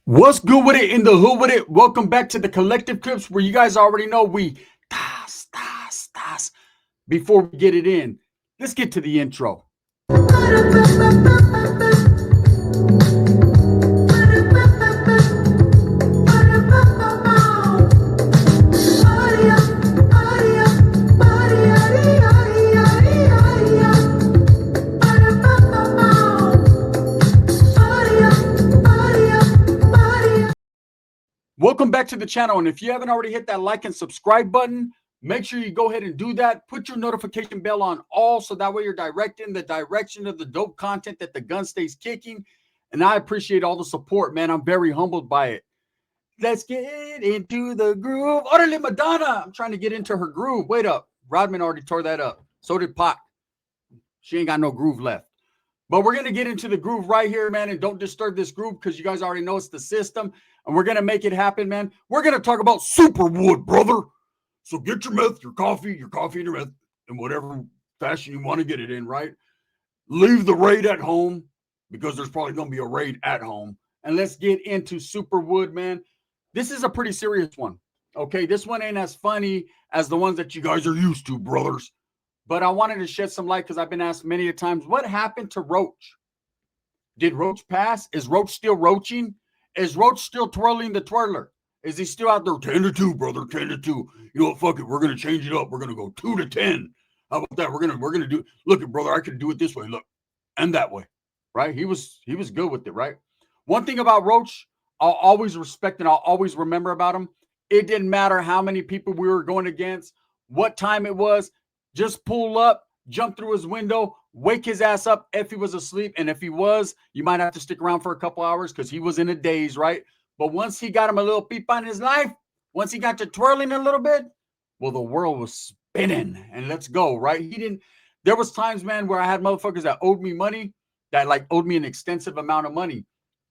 What's good with it in the hood with it? Welcome back to the collective clips where you guys already know we tas tas tas. Before we get it in, let's get to the intro. Welcome back to the channel. And if you haven't already hit that like and subscribe button, make sure you go ahead and do that. Put your notification bell on all so that way you're directing the direction of the dope content that the gun stays kicking. And I appreciate all the support, man. I'm very humbled by it. Let's get into the groove. Orderly Madonna. I'm trying to get into her groove. Wait up. Rodman already tore that up. So did Pac. She ain't got no groove left. But we're going to get into the groove right here, man. And don't disturb this groove because you guys already know it's the system. And we're going to make it happen, man. We're going to talk about Superwood, brother. So get your meth, your coffee and your meth in whatever fashion you want to get it in, right? Leave the raid at home because there's probably going to be a raid at home. And let's get into Superwood, man. This is a pretty serious one. Okay, this one ain't as funny as the ones that you guys are used to, brothers. But I wanted to shed some light because I've been asked many a times, what happened to Roach? Did Roach pass? Is Roach still roaching? Is Roach still twirling the twirler? Is he still out there 10 to 2, brother? 10 to 2. You know what? Fuck it. We're gonna change it up. We're gonna go 2 to 10. How about that? We're gonna do look at brother, I could do it this way. Look, and that way. Right? He was good with it, right? One thing about Roach, I'll always respect and I'll always remember about him. It didn't matter how many people we were going against, what time it was, just pull up, jump through his window, wake his ass up if he was asleep. And if he was, you might have to stick around for a couple hours because he was in a daze, right? But once he got him a little peep on his life, once he got to twirling a little bit, well, the world was spinning and let's go, right? He didn't, there was times, man, where I had motherfuckers that owed me money, that like owed me an extensive amount of money.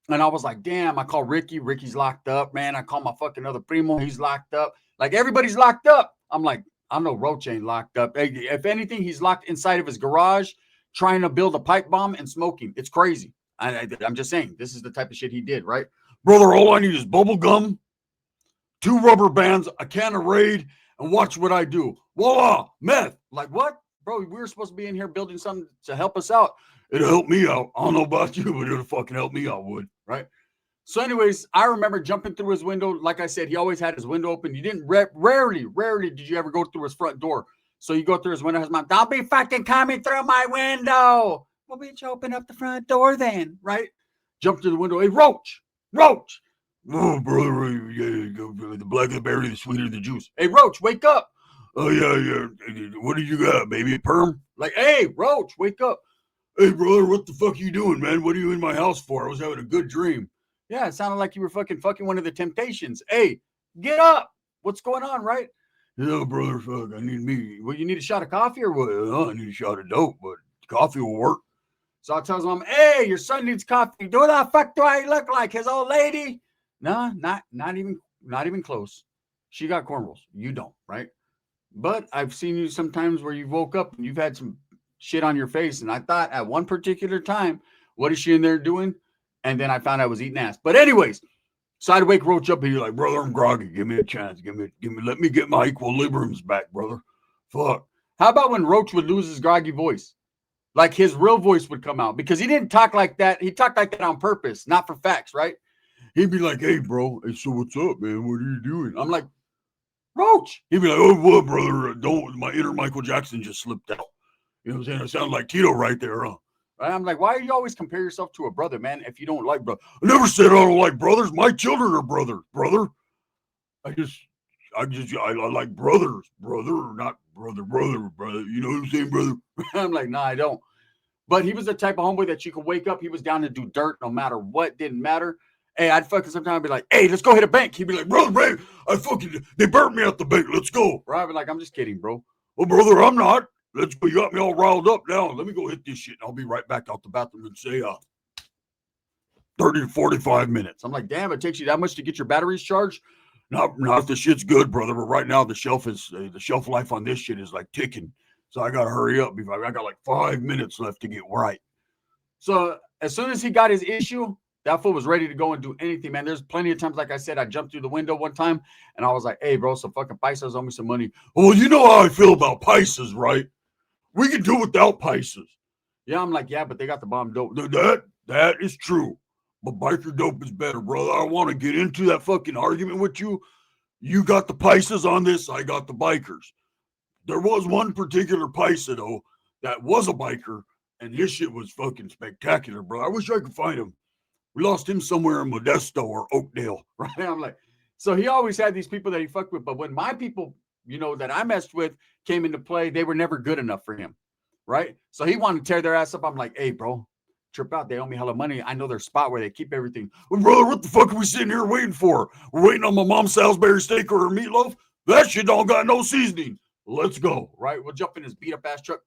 And I was like, damn, I call Ricky. Ricky's locked up, man. I call my fucking other primo. He's locked up. Like everybody's locked up. I'm like, I know Roach ain't locked up. If anything, he's locked inside of his garage trying to build a pipe bomb and smoking. It's crazy. I'm just saying, this is the type of shit he did, right? Brother, all I need is bubble gum, 2 rubber bands, a can of Raid, and watch what I do. Voila, meth. Like what? Bro, we were supposed to be in here building something to help us out. It'll help me out. I don't know about you, but it'll fucking help me out, Wood, right? So, anyways, I remember jumping through his window. Like I said, he always had his window open. You didn't rarely did you ever go through his front door. So you go through his window. His mom, don't be fucking coming through my window. Well, bitch, open up the front door then, right? Jump through the window. Hey, Roach. Oh, brother, the blacker the berry, the sweeter the juice. Hey, Roach, wake up. Oh yeah. What do you got, baby? Perm? Like, hey, Roach, wake up. Hey, brother, what the fuck are you doing, man? What are you in my house for? I was having a good dream. Yeah, it sounded like you were fucking one of the Temptations. Hey, get up. What's going on, right? No, brother, fuck, I need me. Well, you need a shot of coffee or what? I need a shot of dope, but coffee will work. So I tell his mom, hey, your son needs coffee. Do the fuck do I look like? His old lady? No, not even close. She got cornrows. You don't, right? But I've seen you sometimes where you woke up and you've had some shit on your face. And I thought at one particular time, what is she in there doing? And then I found I was eating ass. But anyways, so I'd wake Roach up and he's like, brother, I'm groggy. Give me a chance. Let me get my equilibriums back, brother. Fuck. How about when Roach would lose his groggy voice? Like his real voice would come out because he didn't talk like that. He talked like that on purpose, not for facts, right? He'd be like, hey, bro. Hey, so what's up, man? What are you doing? I'm like, Roach. He'd be like, oh, what, brother? Don't, my inner Michael Jackson just slipped out. You know what I'm saying? I sound like Tito right there, huh? Right? I'm like, why do you always compare yourself to a brother, man, if you don't like brother? I never said I don't like brothers. My children are brothers, brother. I like brothers, brother, not brother. You know what I'm saying, brother? I'm like, nah, I don't. But he was the type of homeboy that you could wake up. He was down to do dirt no matter what. Didn't matter. Hey, I'd fucking sometimes be like, hey, let's go hit a bank. He'd be like, brother, man, they burnt me at the bank. Let's go. Right? I'd be like, I'm just kidding, bro. Well, brother, I'm not. Let's go. You got me all riled up now. Let me go hit this shit. And I'll be right back out the bathroom and say 30 to 45 minutes. I'm like, damn, it takes you that much to get your batteries charged? Not if the shit's good, brother. But right now the shelf life on this shit is like ticking. So I got to hurry up. I got like 5 minutes left to get right. So as soon as he got his issue, That fool was ready to go and do anything, man. There's plenty of times, like I said, I jumped through the window one time and I was like, hey, bro, some fucking paisas owe me some money. Oh, you know how I feel about paisas, right? We can do without paisas. Yeah, I'm like, yeah, but they got the bomb dope. That is true. But biker dope is better, brother. I want to get into that fucking argument with you. You got the paisas on this, I got the bikers. There was one particular paisa, though, that was a biker, and his shit was fucking spectacular, bro. I wish I could find him. We lost him somewhere in Modesto or Oakdale, right? I'm like, so he always had these people that he fucked with. But when my people, that I messed with came into play, they were never good enough for him, right? So he wanted to tear their ass up. I'm like, hey, bro, trip out. They owe me hella money. I know their spot where they keep everything. Well, brother, what the fuck are we sitting here waiting for? We're waiting on my mom's Salisbury steak or her meatloaf? That shit don't got no seasoning. Let's go, right? We'll jump in his beat up ass truck,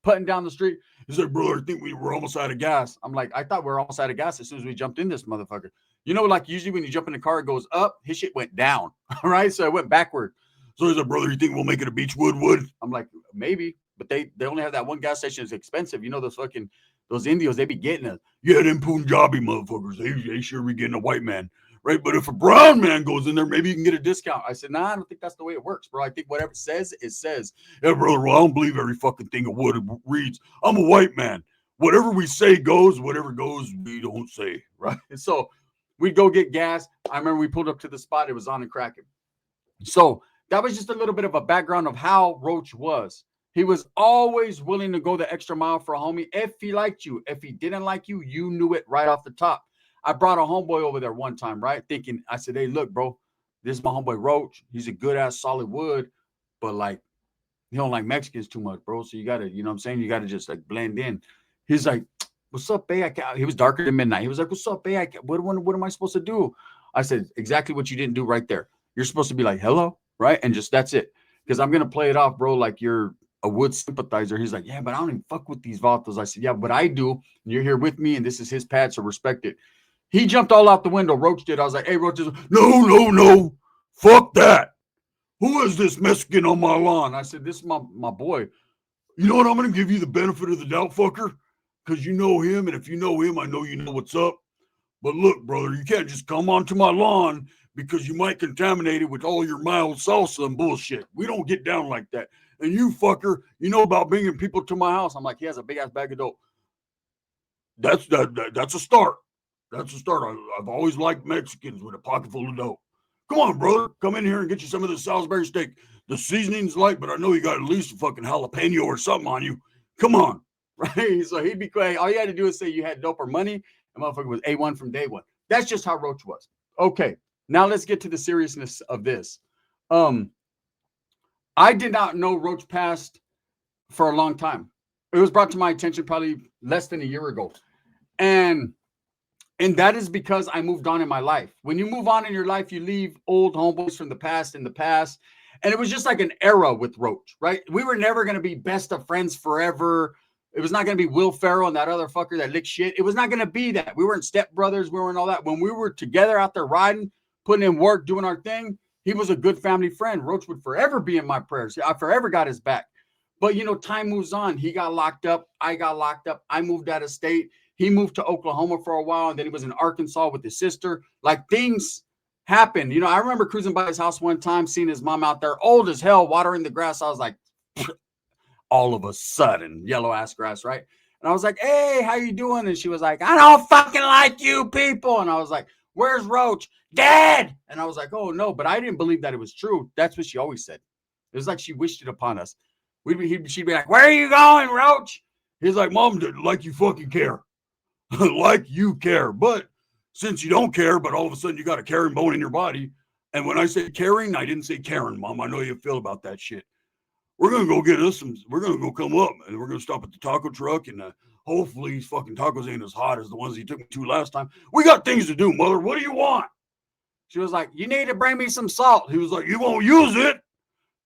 putting down the street. He's like, brother, I think we were almost out of gas. I'm like, I thought we were almost out of gas as soon as we jumped in this motherfucker. Like usually when you jump in the car, it goes up. His shit went down, right? So it went backward. So he's like, brother, you think we'll make it a Beachwood Wood? I'm like, maybe. But they only have that one gas station. It's expensive. Those Indios, they be getting it. Yeah, them Punjabi motherfuckers, they sure be getting a white man. Right, but if a brown man goes in there, maybe you can get a discount. I said, nah, I don't think that's the way it works, bro. I think whatever it says, it says. Yeah, brother, well, I don't believe every fucking thing of what it reads. I'm a white man. Whatever we say goes, whatever goes, we don't say, right? And so we'd go get gas. I remember we pulled up to the spot. It was on and cracking. So that was just a little bit of a background of how Roach was. He was always willing to go the extra mile for a homie if he liked you. If he didn't like you, you knew it right off the top. I brought a homeboy over there one time, right? Thinking, I said, hey, look, bro, this is my homeboy Roach. He's a good ass solid wood, but like, he don't like Mexicans too much, bro. So you gotta, you know what I'm saying? You gotta just like blend in. He's like, what's up, bae? He was darker than midnight. He was like, what's up, bae? What am I supposed to do? I said, exactly what you didn't do right there. You're supposed to be like, hello, right? And just that's it. Because I'm gonna play it off, bro, like you're a wood sympathizer. He's like, yeah, but I don't even fuck with these vatos. I said, yeah, but I do. And you're here with me, and this is his pad, so respect it. He jumped all out the window. Roach did. I was like, hey, Roach, no. Fuck that. Who is this Mexican on my lawn? I said, this is my boy. You know what? I'm going to give you the benefit of the doubt, fucker, because you know him. And if you know him, I know you know what's up. But look, brother, you can't just come onto my lawn because you might contaminate it with all your mild salsa and bullshit. We don't get down like that. And you, fucker, you know about bringing people to my house. I'm like, he has a big-ass bag of dope. That's a start. That's a start. I've always liked Mexicans with a pocket full of dope. Come on, brother. Come in here and get you some of this Salisbury steak. The seasoning's light, but I know you got at least a fucking jalapeno or something on you. Come on. Right? So he'd be quiet. All you had to do is say you had dope or money. The motherfucker was A1 from day one. That's just how Roach was. Okay. Now let's get to the seriousness of this. I did not know Roach passed for a long time. It was brought to my attention probably less than a year ago. And that is because I moved on in my life. When you move on in your life, you leave old homeboys from the past in the past. And it was just like an era with Roach, right? We were never going to be best of friends forever. It was not going to be Will Ferrell and that other fucker that licked shit. It was not going to be that. We weren't stepbrothers. We weren't all that. When we were together out there riding, putting in work, doing our thing, he was a good family friend. Roach would forever be in my prayers. I forever got his back. But, time moves on. He got locked up. I got locked up. I moved out of state. He moved to Oklahoma for a while, and then he was in Arkansas with his sister. Like, things happened. I remember cruising by his house one time, seeing his mom out there, old as hell, watering the grass. I was like, all of a sudden, yellow-ass grass, right? And I was like, hey, how you doing? And she was like, I don't fucking like you people. And I was like, where's Roach? Dead. And I was like, oh, no. But I didn't believe that it was true. That's what she always said. It was like she wished it upon us. She'd be like, where are you going, Roach? He's like, Mom, like you fucking care. Like you care. But since you don't care, but all of a sudden you got a caring bone in your body. And when I say caring, I didn't say Karen, Mom. I know you feel about that shit. We're going to go get us some, we're going to go come up and we're going to stop at the taco truck and hopefully these fucking tacos ain't as hot as the ones he took me to last time. We got things to do, Mother. What do you want? She was like, you need to bring me some salt. He was like, you won't use it.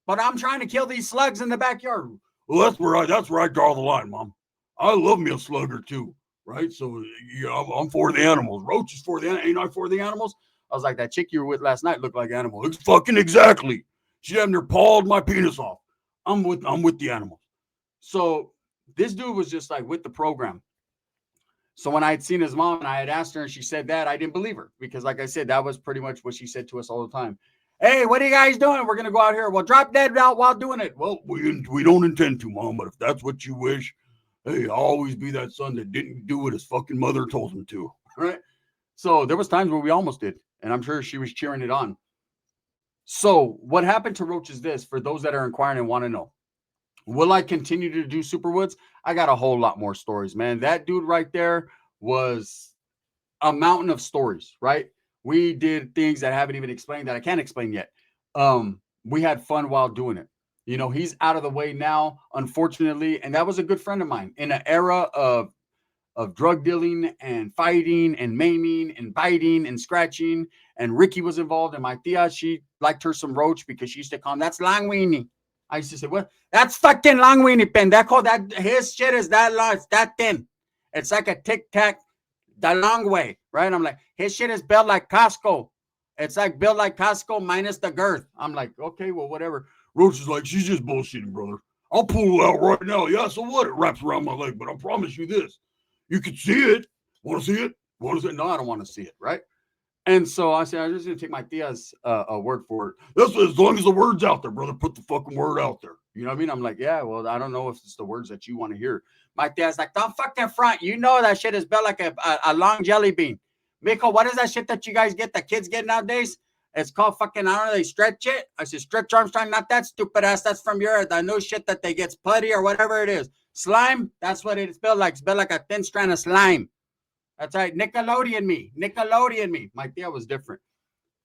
But I'm trying to kill these slugs in the backyard. Well, that's where I draw the line, Mom. I love me a slugger too, right? So I'm for the animals. Roach is for the animals. Ain't I for the animals? I was like, that chick you were with last night looked like an animal. It's fucking exactly. She having her pawed my penis off. I'm with the animals. So this dude was just like with the program. So when I had seen his mom and I had asked her and she said that, I didn't believe her because, like I said, that was pretty much what she said to us all the time. Hey, what are you guys doing? We're going to go out here. Well, drop dead out while doing it. Well, we don't intend to, Mom, but if that's what you wish, hey, I'll always be that son that didn't do what his fucking mother told him to. Right? So there was times where we almost did, and I'm sure she was cheering it on. So what happened to Roach is this, for those that are inquiring and want to know. Will I continue to do Superwoods? I got a whole lot more stories, man. That dude right there was a mountain of stories, right? We did things that I haven't even explained that I can't explain yet. We had fun while doing it. You know, he's out of the way now, unfortunately, and that was a good friend of mine in an era of drug dealing and fighting and maiming and biting and scratching. And Ricky was involved. And my tia, she liked her some Roach because she used to call him, that's long weenie. I used to say, what? That's fucking long weenie, pendejo. That his shit is that long. It's that thin. It's like a tic tac the long way, right? I'm like, his shit is built like Costco. It's like built like Costco minus the girth. I'm like, okay, well, whatever. Roach is like, she's just bullshitting, brother. I'll pull it out right now. Yeah, so what? It wraps around my leg, but I promise you this. You can see it. Want to see it? Want to see it? No, I don't want to see it, right? And so I said, I'm just going to take my tia's word for it. That's as long as the word's out there, brother. Put the fucking word out there. You know what I mean? I'm like, yeah, well, I don't know if it's the words that you want to hear. My tia's like, don't fucking front. You know that shit is built like a long jelly bean. Miko, what is that shit that you guys get, the kids get nowadays? It's called fucking, I don't know, they stretch it. I said, Stretch Armstrong, not that stupid ass. That's from the new shit that they get, putty or whatever it is. Slime, that's what it's built like. It's built like a thin strand of slime. That's right. Nickelodeon me. My tia was different.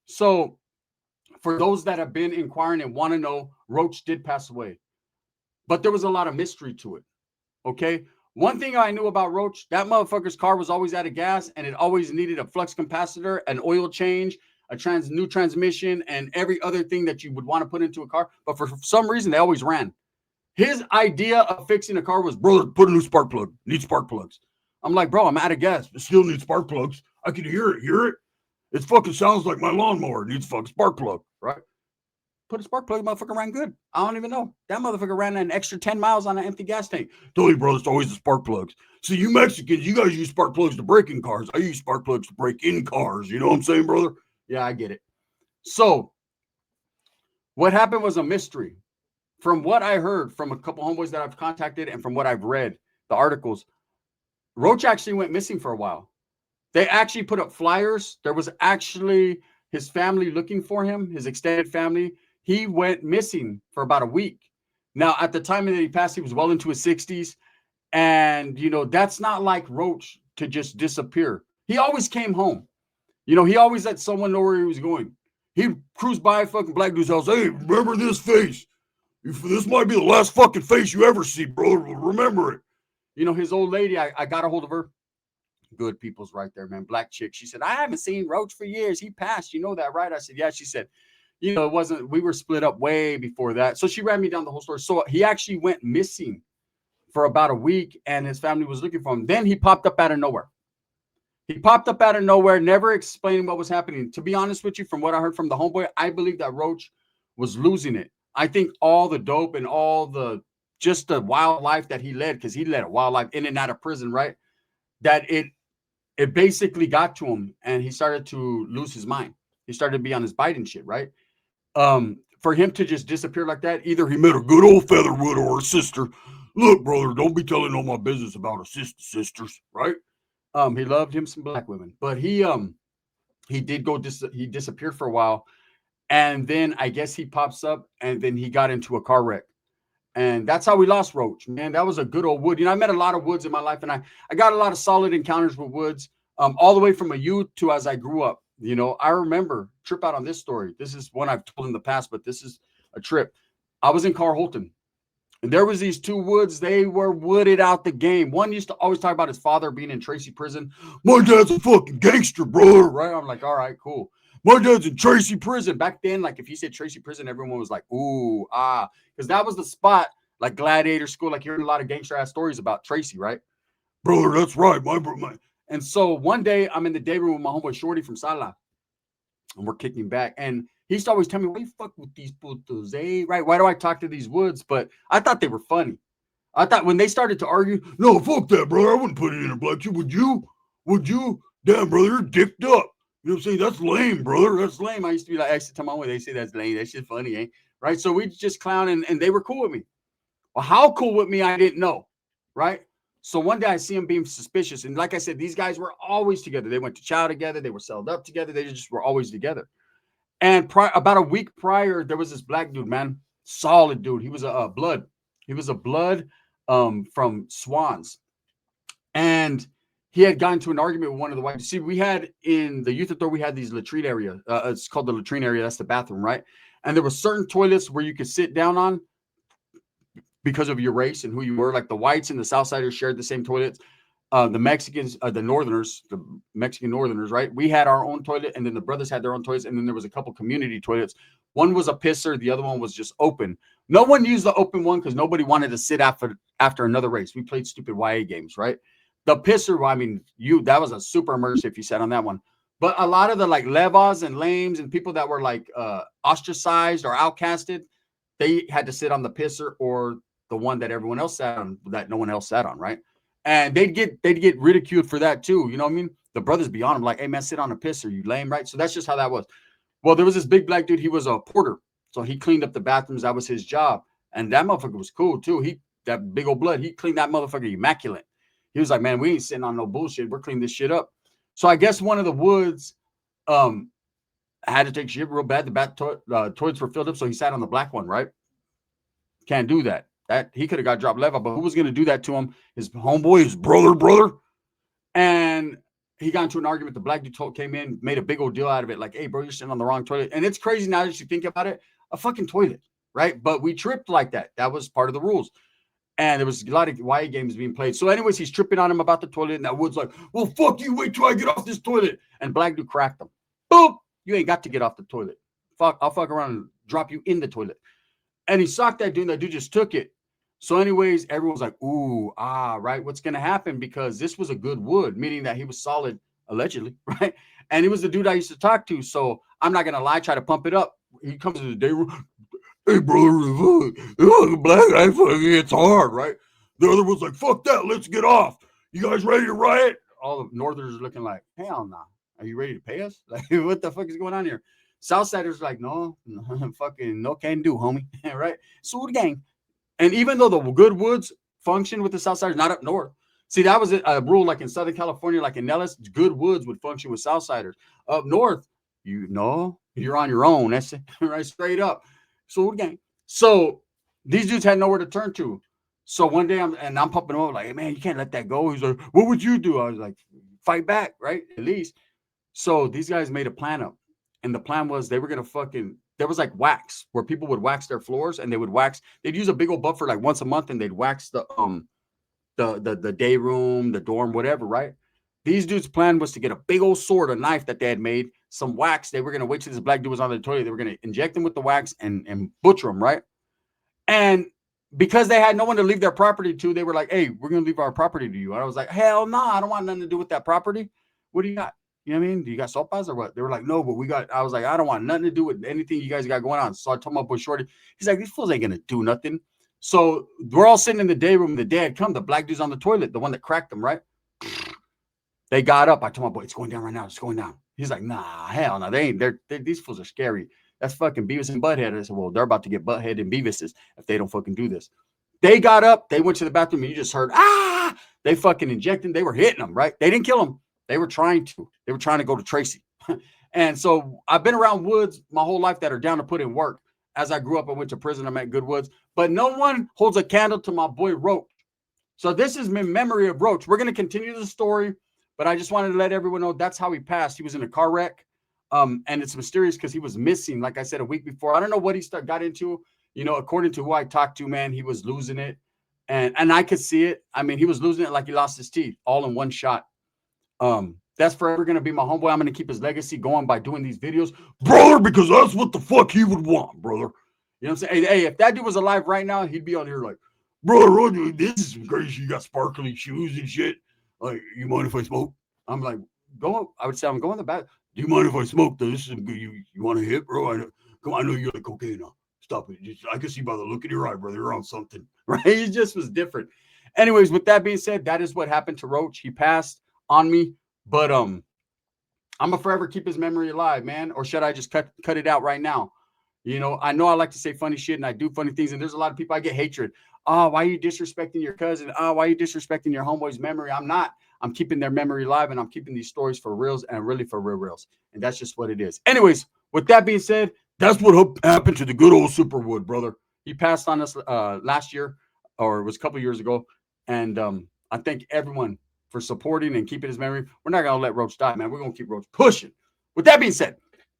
So for those that have been inquiring and want to know, Roach did pass away. But there was a lot of mystery to it. Okay. One thing I knew about Roach, that motherfucker's car was always out of gas and it always needed a flux capacitor, an oil change, a new transmission, and every other thing that you would want to put into a car. But for some reason, they always ran. His idea of fixing a car was, brother, put a new spark plug. Need spark plugs. I'm like, bro, I'm out of gas, but still need spark plugs. I can hear it. It fucking sounds like my lawnmower needs a fucking spark plug, right? Put a spark plug, motherfucker ran good. I don't even know. That motherfucker ran an extra 10 miles on an empty gas tank. Tell you, brother, it's always the spark plugs. See, you Mexicans, you guys use spark plugs to break in cars. I use spark plugs to break in cars. You know what I'm saying, brother? Yeah, I get it. So what happened was a mystery. From what I heard from a couple homeboys that I've contacted and from what I've read, the articles, Roach actually went missing for a while. They actually put up flyers. There was actually his family looking for him, his extended family. He went missing for about a week. Now, at the time that he passed, he was well into his 60s. And, you know, that's not like Roach to just disappear. He always came home. You know, he always let someone know where he was going. He'd cruise by a fucking black dude's house. Hey, remember this face? This might be the last fucking face you ever see, brother. Remember it. You know, his old lady, I got a hold of her. Good people's right there, man. Black chick. She said, I haven't seen Roach for years. He passed. You know that, right? I said, yeah. She said, you know, it wasn't, we were split up way before that. So she ran me down the whole story. So he actually went missing for about a week and his family was looking for him. Then he popped up out of nowhere. Never explaining what was happening. To be honest with you, from what I heard from the homeboy, I believe that Roach was losing it. I think all the dope and all the just the wild life that he led, because he led a wild life in and out of prison, right? That it basically got to him and he started to lose his mind. He started to be on his biting shit, right? For him to just disappear like that, either he met a good old Featherwood or a sister. Look, brother, don't be telling all my business about a sisters, right? He loved him some black women, but he did go he disappeared for a while. And then I guess he pops up and then he got into a car wreck. And that's how we lost Roach, man. That was a good old wood. You know, I met a lot of woods in my life and I got a lot of solid encounters with woods, all the way from a youth to as I grew up. You know, I remember trip out on this story. This is one I've told in the past, but this is a trip. I was in Carholton and there was these two woods. They were wooded out the game. One used to always talk about his father being in Tracy prison. My dad's a fucking gangster, brother. Right? I'm like, all right, cool. My dad's in Tracy prison. Back then, like if you said Tracy prison, everyone was like, ooh, ah, because that was the spot, like Gladiator School. Like you're hearing a lot of gangster ass stories about Tracy, right? Brother, that's right. My. And so one day I'm in the day room with my homeboy Shorty from Sala, and we're kicking back. And he used to always tell me, why you fuck with these putos, eh? Right? Why do I talk to these woods? But I thought they were funny. I thought when they started to argue, no, fuck that, brother. I wouldn't put it in a black sheep. Would you? Would you? Damn, brother, you're dicked up. You know what I'm saying? That's lame, brother. That's lame. I used to be like, I used to tell my mom, they say that's lame. That shit funny, eh? Right? So we just clown and they were cool with me. Well, how cool with me, I didn't know. Right? So one day I see them being suspicious. And like I said, these guys were always together. They went to chow together. They were celled up together. They just were always together. And about a week prior, there was this black dude, man, solid dude. He was a blood. He was a blood from Swans, and he had gotten to an argument with one of the white. See, we had in the youth authority, we had these latrine area. It's called the latrine area. That's the bathroom, right? And there were certain toilets where you could sit down on because of your race and who you were. Like the whites and the Southsiders shared the same toilets. The Mexicans, the Northerners, the Mexican Northerners, right? We had our own toilet, and then the brothers had their own toilets, and then there was a couple community toilets. One was a pisser, the other one was just open. No one used the open one because nobody wanted to sit after another race. We played stupid YA games, right? The pisser, I mean, that was a super immersive if you sat on that one. But a lot of the like levas and lames and people that were like ostracized or outcasted, they had to sit on the pisser or the one that everyone else sat on that no one else sat on, right? And they'd get ridiculed for that too. You know what I mean? The brothers beyond them, like, hey man, sit on a pisser, you lame, right? So that's just how that was. Well, there was this big black dude, he was a porter. So he cleaned up the bathrooms. That was his job. And that motherfucker was cool too. That big old blood, he cleaned that motherfucker immaculate. He was like, man, we ain't sitting on no bullshit. We're cleaning this shit up. So I guess one of the Woods had to take shit real bad. The toilets were filled up. So he sat on the black one, right? Can't do that. That he could have got dropped level, but who was going to do that to him? His homeboy, his brother. And he got into an argument. The black dude came in, made a big old deal out of it. Like, hey, bro, you're sitting on the wrong toilet. And it's crazy now that you think about it, a fucking toilet, right? But we tripped like that. That was part of the rules. And there was a lot of YA games being played. So anyways, he's tripping on him about the toilet. And that Wood's like, well, fuck you. Wait till I get off this toilet. And black dude cracked him. Boop. You ain't got to get off the toilet. I'll fuck around and drop you in the toilet. And he socked that dude. And that dude just took it. So anyways, everyone's like, ooh, right? What's going to happen? Because this was a good Wood, meaning that he was solid, allegedly, right? And he was the dude I used to talk to. So I'm not going to lie, try to pump it up. He comes to the day room. Hey, brother, black guy, it's hard, right? The other one's like, fuck that, let's get off. You guys ready to riot? All the Northerners are looking like, hell no. Are you ready to pay us? Like, what the fuck is going on here? Southsiders like, no, fucking no can do, homie, right? Sword gang. And even though the good Woods function with the Southsiders, not up north. See, that was a rule like in Southern California, like in Nellis, good Woods would function with Southsiders. Up north, you're on your own. That's it, right? Straight up. So gang. So these dudes had nowhere to turn to. So one day I'm pumping them up like, hey man, you can't let that go. He's like, what would you do? I was like, fight back, right? At least. So these guys made a plan up. And the plan was they were going to there was like wax where people would wax their floors and they'd use a big old buffer like once a month and they'd wax the day room, the dorm, whatever, right? These dudes' plan was to get a big old sword, a knife that they had made, some wax. They were going to wait till this black dude was on the toilet. They were going to inject him with the wax and butcher him, right? And because they had no one to leave their property to, they were like, hey, we're going to leave our property to you. And I was like, hell no, I don't want nothing to do with that property. What do you got? You know what I mean? Do you got sopas or what? They were like, no, but I was like, I don't want nothing to do with anything you guys got going on. So I told my boy Shorty, he's like, these fools ain't going to do nothing. So we're all sitting in the day room. The day had come. The black dude's on the toilet, the one that cracked them, right? They got up. I told my boy, it's going down right now. It's going down. He's like, nah, hell no. They ain't. These fools are scary. That's fucking Beavis and Butthead. I said, well, they're about to get Butthead and Beavises if they don't fucking do this. They got up. They went to the bathroom and you just heard, they fucking injected. They were hitting them, right? They didn't kill them. They were trying to. They were trying to go to Tracy. And so I've been around Woods my whole life that are down to put in work. As I grew up, I went to prison. I met good Woods. But no one holds a candle to my boy Roach. So this is in memory of Roach. We're going to continue the story, but I just wanted to let everyone know that's how he passed. He was in a car wreck. And it's mysterious because he was missing, like I said, a week before. I don't know what he got into. You know, according to who I talked to, man, he was losing it. And I could see it. I mean, he was losing it like he lost his teeth all in one shot. That's forever going to be my homeboy. I'm going to keep his legacy going by doing these videos, brother, because that's what the fuck he would want, brother. You know what I'm saying? Hey, if that dude was alive right now, he'd be on here like, brother, this is crazy. You got sparkly shoes and shit. Like, you mind if I smoke? I'm like, go. I would say, I'm going to the back. Do you mind if I smoke? This is good. You want to hit, bro? Come on, I know you like cocaine now. stop it. I can see by the look in your eye, brother, you're on something, right? He just was different. Anyways, with that being said, that is what happened to Roach. He passed on me, but I'm gonna forever keep his memory alive, man. Or should I just cut it out right now? You know I like to say funny shit and I do funny things, and there's a lot of people I get hatred. Oh, why are you disrespecting your cousin? Oh, why are you disrespecting your homeboy's memory? I'm not. I'm keeping their memory alive, and I'm keeping these stories for reals and really for reals. And that's just what it is. Anyways, with that being said, that's what happened to the good old Superwood, brother. He passed on us last year, or it was a couple years ago. And I thank everyone for supporting and keeping his memory. We're not going to let Roach die, man. We're going to keep Roach pushing. With that being said,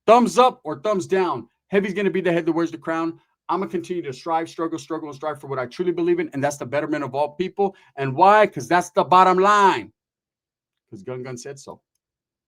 thumbs up or thumbs down. Heavy's going to be the head that wears the crown. I'm going to continue to strive, struggle, and strive for what I truly believe in, and that's the betterment of all people. And why? Because that's the bottom line. Because Gun said so.